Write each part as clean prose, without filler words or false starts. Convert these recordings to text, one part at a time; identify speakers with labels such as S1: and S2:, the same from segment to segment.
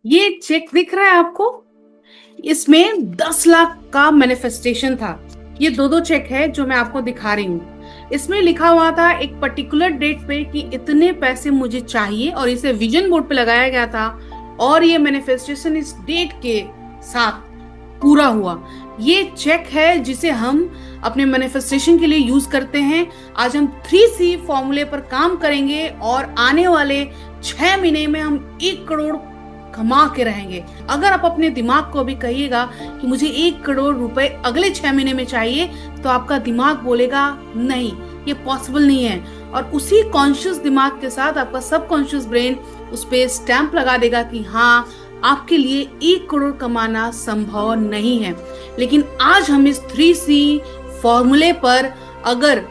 S1: ये चेक दिख रहा है आपको? इसमें 10 लाख का मैनिफेस्टेशन था। ये दो दो चेक है जो मैं आपको दिखा रही हूँ। इसमें लिखा हुआ था एक पर्टिकुलर डेट पे कि इतने पैसे मुझे चाहिए, और इसे विजन बोर्ड पे लगाया गया था। और ये मैनिफेस्टेशन इस डेट के साथ पूरा हुआ। ये चेक है जिसे हम अपने मैनिफेस्टेशन के लिए यूज करते हैं। आज हम 3C फॉर्मूले पर काम करेंगे और आने वाले 6 महीने में हम 1 करोड़ कमा के रहेंगे। अगर आप अपने दिमाग को अभी कहिएगा कि मुझे 1 करोड़ रुपए अगले 6 महीने में चाहिए, तो आपका दिमाग बोलेगा नहीं, ये पॉसिबल नहीं है। और उसी कॉन्शियस दिमाग के साथ आपका सबकॉन्शियस ब्रेन उस पर स्टैंप लगा देगा कि हाँ, आपके लिए 1 करोड़ कमाना संभव नहीं है। लेकिन आज हम इस 3C फॉर्मूले पर अगर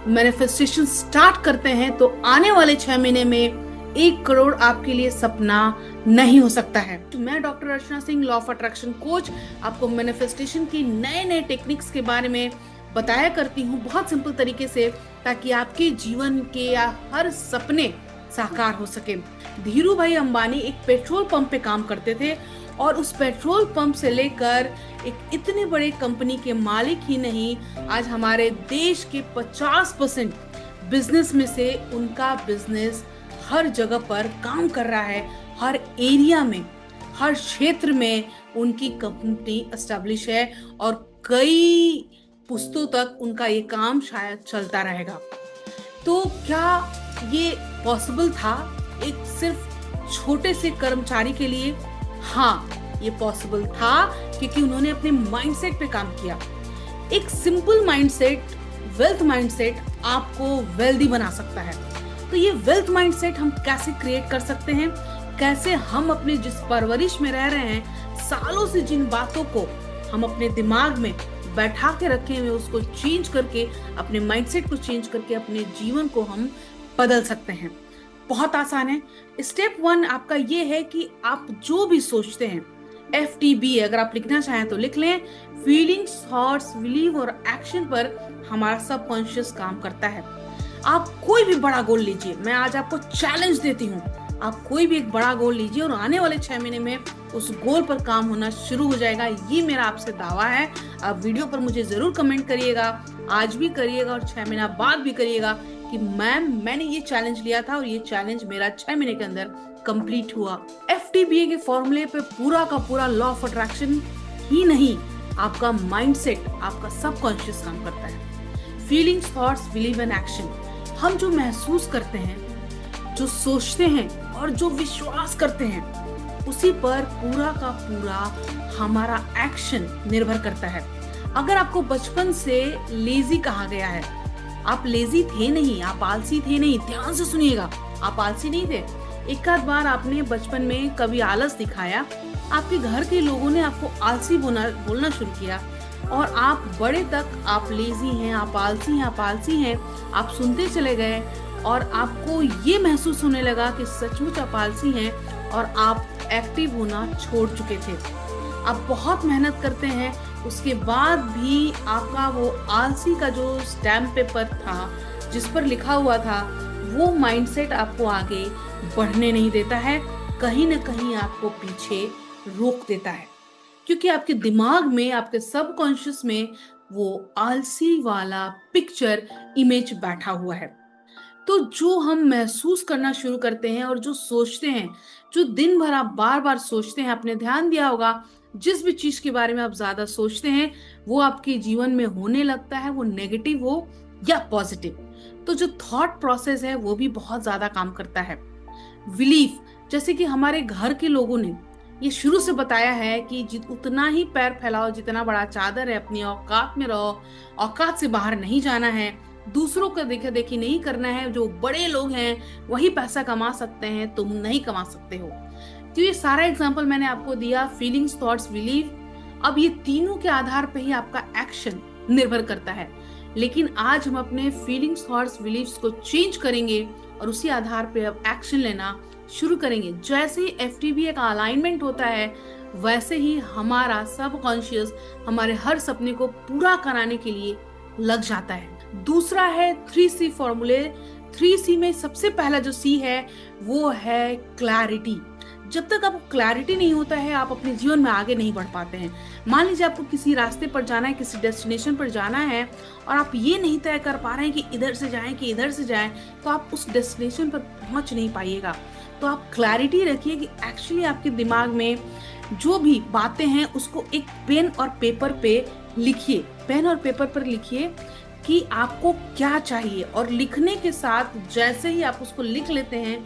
S1: मैनिफेस्टेशन स्टार्ट करते हैं, तो आने वाले 6 महीने में 1 करोड़ आपके लिए सपना नहीं हो सकता है। तो मैं doctor Archana Singh, law of attraction coach, आपको मैनिफेस्टेशन की नए नए टेक्निक्स के बारे में बताया करती हूँ बहुत सिंपल तरीके से, ताकि आपके जीवन के या हर सपने साकार हो सके। धीरू भाई अंबानी एक पेट्रोल पंप पे काम करते थे, और उस पेट्रोल पंप से लेकर एक इतने बड़े कंपनी के मालिक ही नहीं, आज हमारे देश के 50% बिजनेस में से उनका बिजनेस हर जगह पर काम कर रहा है। हर एरिया में, हर क्षेत्र में उनकी कंपनी एस्टेब्लिश है, और कई पुश्तों तक उनका ये काम शायद चलता रहेगा। तो क्या ये पॉसिबल था एक सिर्फ छोटे से कर्मचारी के लिए? हाँ, ये पॉसिबल था, क्योंकि उन्होंने अपने माइंडसेट पे काम किया। एक सिंपल माइंडसेट, वेल्थ माइंडसेट, आपको वेल्दी बना सकता है। तो ये वेल्थ माइंडसेट हम कैसे क्रिएट कर सकते हैं? कैसे हम अपने जिस परवरिश में रह रहे हैं, सालों से जिन बातों को हम अपने दिमाग में बैठा के रखे हुए, उसको चेंज करके, अपने माइंडसेट को चेंज करके अपने जीवन को हम बदल सकते हैं। बहुत आसान है। स्टेप 1 आपका ये है कि आप जो भी सोचते हैं, FTB अगर आप लिखना चाहें तो लिख लें। फीलिंग्स, थॉट्स, बिलीव और एक्शन पर हमारा सबकॉन्शियस काम करता है। आप कोई भी बड़ा गोल लीजिए, मैं आज आपको चैलेंज देती हूँ, आप कोई भी एक बड़ा गोल लीजिए और आने वाले 6 महीने में उस गोल पर काम होना शुरू हो जाएगा। ये मेरा आपसे दावा है। आप वीडियो पर मुझे जरूर कमेंट करिएगा, आज भी करिएगा और 6 महीना बाद भी करिएगा कि मैंने ये चैलेंज लिया था और ये चैलेंज मेरा 6 महीने के अंदर कंप्लीट हुआ। FTBA के फॉर्मूले पे पूरा का पूरा लॉ ऑफ अट्रैक्शन ही नहीं, आपका माइंडसेट, आपका सबकॉन्शियस काम करता है। Feelings, thoughts, believe and action. हम जो महसूस करते हैं, जो सोचते हैं और जो विश्वास करते हैं, उसी पर पूरा का पूरा हमारा एक्शन निर्भर करता है। अगर आपको बचपन से लेजी कहा गया है, आप लेजी थे नहीं, आप आलसी थे नहीं, ध्यान से सुनिएगा, आप आलसी नहीं थे। एक आध बार आपने बचपन में कभी आलस दिखाया, आपके घर के लोगों ने आपको आलसी बोलना शुरू किया, और आप बड़े तक आप लेजी हैं, आप आलसी हैं, आप आलसी हैं, आप सुनते चले गए, और आपको ये महसूस होने लगा कि सचमुच आप आलसी हैं, और आप एक्टिव होना छोड़ चुके थे। आप बहुत मेहनत करते हैं, उसके बाद भी आपका वो आलसी का जो स्टैम्प पेपर था, जिस पर लिखा हुआ था, वो माइंडसेट आपको आगे बढ़ने नहीं देता है, कहीं ना कहीं आपको पीछे रोक देता है। क्योंकि आपके दिमाग में, आपके सबकॉन्शियस में वो आलसी वाला पिक्चर, इमेज बैठा हुआ है। तो जो हम महसूस करना शुरू करते हैं और जो सोचते हैं, जो दिन भर आप बार बार सोचते हैं, आपने ध्यान दिया होगा, जिस भी चीज के बारे में आप ज्यादा सोचते हैं, वो आपके जीवन में होने लगता है, वो नेगेटिव हो या पॉजिटिव। तो जो थॉट प्रोसेस है, वो भी बहुत ज्यादा काम करता है। बिलीफ, जैसे कि हमारे घर के लोगों ने ये शुरू से बताया है कि उतना ही पैर फैलाओ जितना बड़ा चादर है, अपनी औकात में रहो, औकात से बाहर नहीं जाना है, दूसरों का देखा देखी नहीं करना है, जो बड़े लोग हैं वही पैसा कमा सकते हैं, तुम नहीं कमा सकते हो। तो ये सारा एग्जांपल मैंने आपको दिया, फीलिंग्स, थॉट्स, बिलीव। अब ये तीनों के आधार पे ही आपका एक्शन निर्भर करता है। लेकिन आज हम अपने फीलिंग्स, थॉट्स, बिलीव्स को चेंज करेंगे और उसी आधार पे अब एक्शन लेना शुरू करेंगे। जैसे ही FTBA का अलाइनमेंट होता है, वैसे ही हमारा सबकॉन्शियस हमारे हर सपने को पूरा कराने के लिए लग जाता है। दूसरा है 3C फॉर्मूले। 3C में सबसे पहला जो C है वो है क्लैरिटी। जब तक आपको क्लैरिटी नहीं होता है आप अपने जीवन में आगे नहीं बढ़ पाते हैं। मान लीजिए आपको किसी रास्ते पर जाना है, किसी डेस्टिनेशन पर जाना है और आप ये नहीं तय कर पा रहे हैं कि इधर से जाएं कि इधर से जाएं, तो आप उस डेस्टिनेशन पर पहुंच नहीं पाइएगा। तो आप क्लैरिटी रखिए कि एक्चुअली आपके दिमाग में जो भी बातें हैं उसको एक पेन और पेपर पे लिखिए। पेन और पेपर पर लिखिए कि आपको क्या चाहिए, और लिखने के साथ जैसे ही आप उसको लिख लेते हैं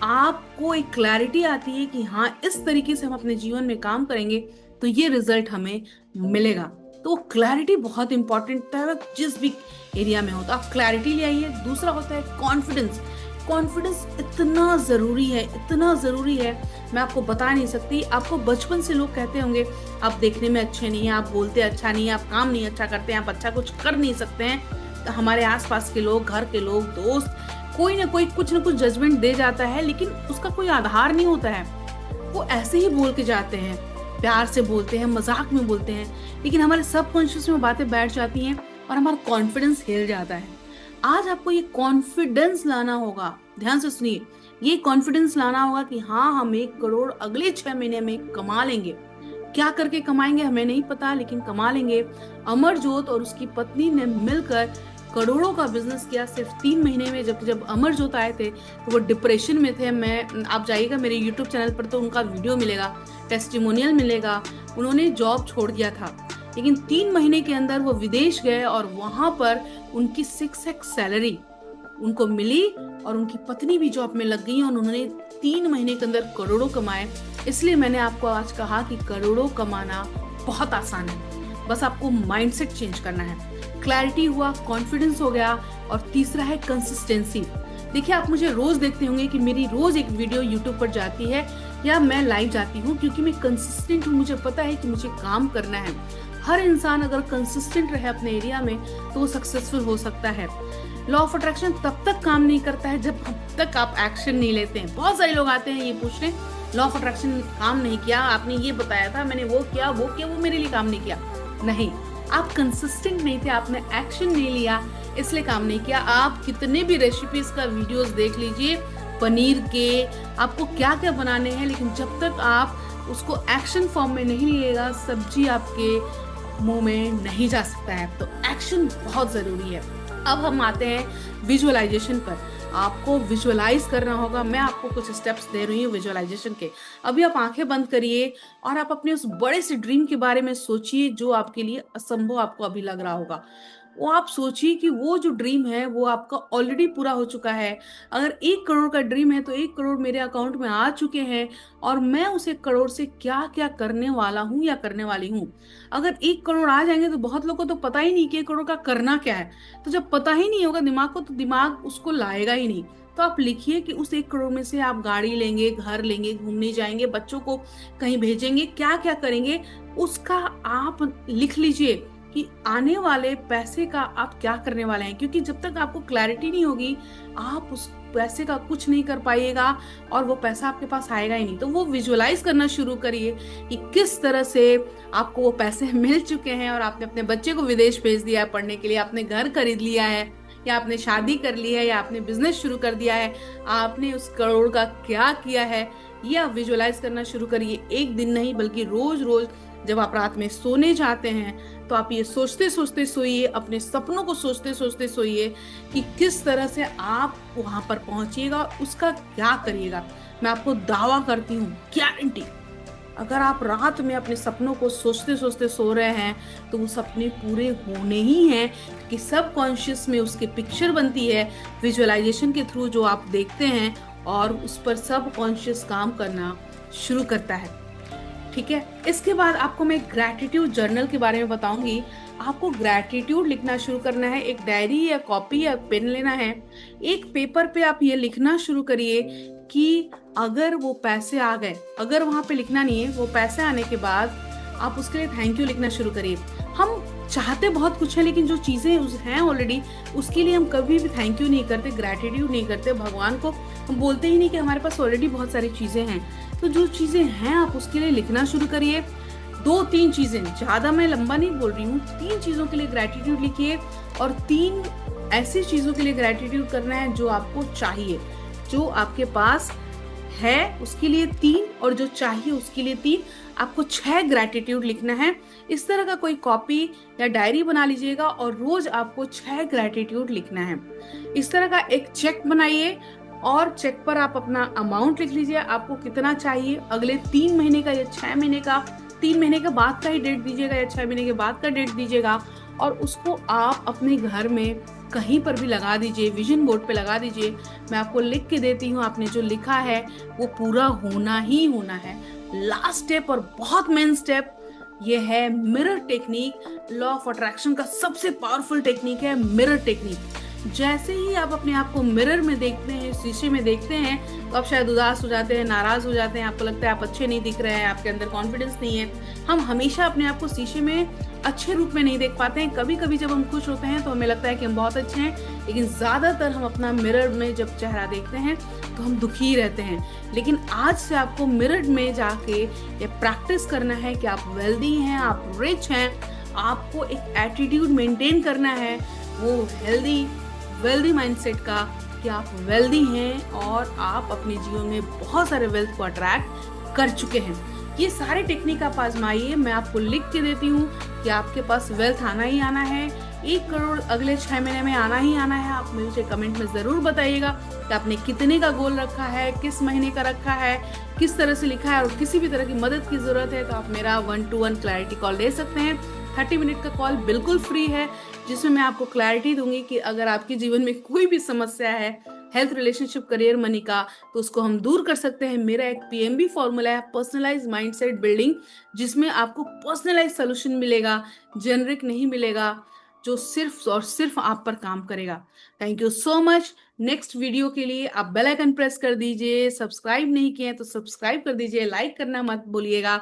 S1: आपको एक क्लैरिटी आती है कि हाँ इस तरीके से हम अपने जीवन में काम करेंगे तो ये रिजल्ट हमें मिलेगा। तो क्लैरिटी बहुत इंपॉर्टेंट है जिस भी एरिया में हो, तो आप क्लैरिटी ले आइए। दूसरा होता है कॉन्फिडेंस। कॉन्फिडेंस इतना जरूरी है, इतना जरूरी है, मैं आपको बता नहीं सकती। आपको बचपन से लोग कहते होंगे आप देखने में अच्छे नहीं हैं, आप बोलते अच्छा नहीं है, आप काम नहीं अच्छा करते हैं, आप अच्छा कुछ कर नहीं सकते हैं। तो हमारे आसपास के लोग, घर के लोग, दोस्त, कोई ना कोई कुछ ना कुछ जजमेंट दे जाता है, लेकिन उसका कोई आधार नहीं होता है। वो ऐसे ही बोल के जाते हैं, प्यार से बोलते हैं, मजाक में बोलते हैं, लेकिन हमारे सबकॉन्शियस में बातें बैठ जाती हैं और हमारा कॉन्फिडेंस हिल जाता है। आज आपको ये कॉन्फिडेंस लाना होगा, ध्यान से सुनिए, ये कॉन्फिडेंस लाना होगा कि हाँ हम 1 करोड़ अगले 6 महीने में कमा लेंगे। क्या करके कमाएंगे हमें नहीं पता, लेकिन कमा लेंगे। अमरजोत और उसकी पत्नी ने मिलकर करोड़ों का बिजनेस किया सिर्फ 3 महीने में। जब अमरजोत आए थे तो वो डिप्रेशन में थे। आप जाइएगा मेरे यूट्यूब चैनल पर तो उनका वीडियो मिलेगा, टेस्टिमोनियल मिलेगा। उन्होंने जॉब छोड़ दिया था, लेकिन 3 महीने के अंदर वो विदेश गए और वहां पर उनकी 6x सैलरी उनको मिली और उनकी पत्नी भी जॉब में लग गई और उन्होंने 3 महीने के अंदर करोड़ों कमाए। इसलिए मैंने आपको आज कहा कि करोड़ों कमाना बहुत आसान है, बस आपको माइंडसेट चेंज करना है। क्लैरिटी हुआ, कॉन्फिडेंस हो गया, और तीसरा है कंसिस्टेंसी। देखिए आप मुझे रोज देखते होंगे कि मेरी रोज एक वीडियो यूट्यूब पर जाती है या मैं लाइव जाती हूँ, क्योंकि मैं कंसिस्टेंट हूँ। मुझे पता है कि मुझे काम करना है। हर इंसान अगर कंसिस्टेंट रहे अपने एरिया में तो वो सक्सेसफुल हो सकता है। लॉ ऑफ अट्रैक्शन तब तक काम नहीं करता है जब तक आप एक्शन नहीं लेते हैं। बहुत सारे लोग आते हैं ये पूछने, लॉ ऑफ अट्रैक्शन काम नहीं किया, आपने ये बताया था, मैंने वो किया, वो मेरे लिए काम नहीं किया। नहीं, आप कंसिस्टेंट नहीं थे, आपने एक्शन नहीं लिया, इसलिए काम नहीं किया। आप कितने भी रेसिपीज का वीडियोस देख लीजिए पनीर के, आपको क्या क्या बनाने हैं, लेकिन जब तक आप उसको एक्शन फॉर्म में नहीं लिएगा सब्जी आपके मुंह में नहीं जा सकता है। तो एक्शन बहुत जरूरी है। अब हम आते हैं विजुअलाइजेशन पर। आपको विजुअलाइज करना होगा। मैं आपको कुछ स्टेप्स दे रही हूँ विजुअलाइजेशन के। अभी आप आंखें बंद करिए और आप अपने उस बड़े से ड्रीम के बारे में सोचिए जो आपके लिए असंभव आपको अभी लग रहा होगा। वो आप सोचिए कि वो जो ड्रीम है वो आपका ऑलरेडी पूरा हो चुका है। अगर 1 करोड़ का ड्रीम है तो 1 करोड़ मेरे अकाउंट में आ चुके हैं और मैं उस 1 करोड़ से क्या क्या करने वाला हूँ या करने वाली हूँ। अगर 1 करोड़ आ जाएंगे तो बहुत लोगों को तो पता ही नहीं कि 1 करोड़ का करना क्या है। तो जब पता ही नहीं होगा दिमाग को तो दिमाग उसको लाएगा ही नहीं। तो आप लिखिए कि उस 1 करोड़ में से आप गाड़ी लेंगे, घर लेंगे, घूमने जाएंगे, बच्चों को कहीं भेजेंगे, क्या क्या करेंगे उसका आप लिख लीजिए कि आने वाले पैसे का आप क्या करने वाले हैं। क्योंकि जब तक आपको क्लैरिटी नहीं होगी आप उस पैसे का कुछ नहीं कर पाइएगा और वो पैसा आपके पास आएगा ही नहीं। तो वो विजुअलाइज करना शुरू करिए कि किस तरह से आपको वो पैसे मिल चुके हैं और आपने अपने बच्चे को विदेश भेज दिया है पढ़ने के लिए, आपने घर खरीद लिया है या आपने शादी कर ली है या आपने बिजनेस शुरू कर दिया है, आपने उस करोड़ का क्या किया है, ये आप विजुअलाइज करना शुरू करिए। एक दिन नहीं बल्कि रोज रोज जब आप रात में सोने जाते हैं तो आप ये सोचते सोचते सोइए, अपने सपनों को सोचते सोचते सोइए कि किस तरह से आप वहां पर पहुंचिएगा, उसका क्या करिएगा। मैं आपको दावा करती हूँ, गारंटी, अगर आप रात में अपने सपनों को सोचते सोचते सो रहे हैं तो वो सपने पूरे होने ही हैं, कि सब कॉन्शियस में उसकी पिक्चर बनती है विजुअलाइजेशन के थ्रू जो आप देखते हैं और उस पर सब कॉन्शियस काम करना शुरू करता है। ठीक है, इसके बाद आपको मैं ग्रैटिट्यूड जर्नल के बारे में बताऊंगी। आपको ग्रैटिट्यूड लिखना शुरू करना है। एक डायरी या कॉपी या पेन लेना है, एक पेपर पे आप ये लिखना शुरू करिए कि अगर वो पैसे आ गए, अगर वहां पे लिखना नहीं है, वो पैसे आने के बाद आप उसके लिए थैंक यू लिखना शुरू करिए। हम चाहते बहुत कुछ है लेकिन जो चीजें हैं ऑलरेडी उसके लिए हम कभी भी थैंक यू नहीं करते, ग्रैटिट्यूड नहीं करते। भगवान को हम बोलते ही नहीं कि हमारे पास ऑलरेडी बहुत सारी चीजें हैं। तो जो चीजें हैं आप उसके लिए लिखना शुरू करिए। 2-3 चीजें, ज्यादा मैं लंबा नहीं बोल रही हूँ, 3 चीजों के लिए ग्रैटिट्यूड लिखिए और 3 ऐसी चीजों के लिए ग्रैटिट्यूड करना है जो आपको चाहिए, जो आपके पास है उसके लिए 3 और जो चाहिए उसके लिए 3। आपको 6 ग्रैटिट्यूड लिखना है। इस तरह का कोई कॉपी या डायरी बना लीजिएगा और रोज आपको 6 ग्रैटिट्यूड लिखना है। इस तरह का एक चेक बनाइए और चेक पर आप अपना अमाउंट लिख लीजिए, आपको कितना चाहिए अगले 3 महीने का या 6 महीने का। 3 महीने के बाद का ही डेट दीजिएगा या 6 महीने के बाद का डेट दीजिएगा, और उसको आप अपने घर में कहीं पर भी लगा दीजिए, विजन बोर्ड पे लगा दीजिए। मैं आपको लिख के देती हूँ, आपने जो लिखा है वो पूरा होना ही होना है। लास्ट स्टेप और बहुत मेन स्टेप ये है mirror technique. Law of attraction का सबसे पावरफुल टेक्निक है मिरर टेक्निक। जैसे ही आप अपने आप को मिरर में देखते हैं, शीशे में देखते हैं, तो आप शायद उदास हो जाते हैं, नाराज हो जाते हैं, आपको लगता है आप अच्छे नहीं दिख रहे हैं, आपके अंदर कॉन्फिडेंस नहीं है। हम हमेशा अपने आप को शीशे में अच्छे रूप में नहीं देख पाते हैं। कभी कभी जब हम खुश होते हैं तो हमें लगता है कि हम बहुत अच्छे हैं, लेकिन ज्यादातर हम अपना मिरर में जब चेहरा देखते हैं तो हम दुखी रहते हैं। लेकिन आज से आपको मिरर में जाके ये प्रैक्टिस करना है कि आप वेल्दी हैं, आप रिच हैं। आपको एक एटीट्यूड मेंटेन करना है, वो हेल्दी वेल्दी माइंडसेट का, कि आप वेल्दी हैं और आप अपने जीवन में बहुत सारे वेल्थ को अट्रैक्ट कर चुके हैं। ये सारे टेक्निक आप आजमाइए। मैं आपको लिख के देती हूँ कि आपके पास वेल्थ आना ही आना है। 1 करोड़ अगले 6 महीने में आना ही आना है। आप मुझे कमेंट में जरूर बताइएगा कि आपने कितने का गोल रखा है, किस महीने का रखा है, किस तरह से लिखा है। और किसी भी तरह की मदद की जरूरत है तो आप मेरा 1-to-1 क्लैरिटी कॉल ले सकते हैं। 30 मिनट का कॉल बिल्कुल फ्री है, जिसमें मैं आपको क्लैरिटी दूंगी कि अगर आपके जीवन में कोई भी समस्या है, हेल्थ, रिलेशनशिप, करियर, मनी का, तो उसको हम दूर कर सकते हैं। मेरा एक पीएमबी फॉर्मूला है, पर्सनलाइज माइंडसेट बिल्डिंग, जिसमें आपको पर्सनलाइज सोल्यूशन मिलेगा, जेनरिक नहीं मिलेगा, जो सिर्फ और सिर्फ आप पर काम करेगा। Thank you so much. Next video के लिए आप बेल आइकन प्रेस कर दीजिए। सब्सक्राइब नहीं किए हैं तो सब्सक्राइब कर दीजिए, लाइक करना मत भूलिएगा।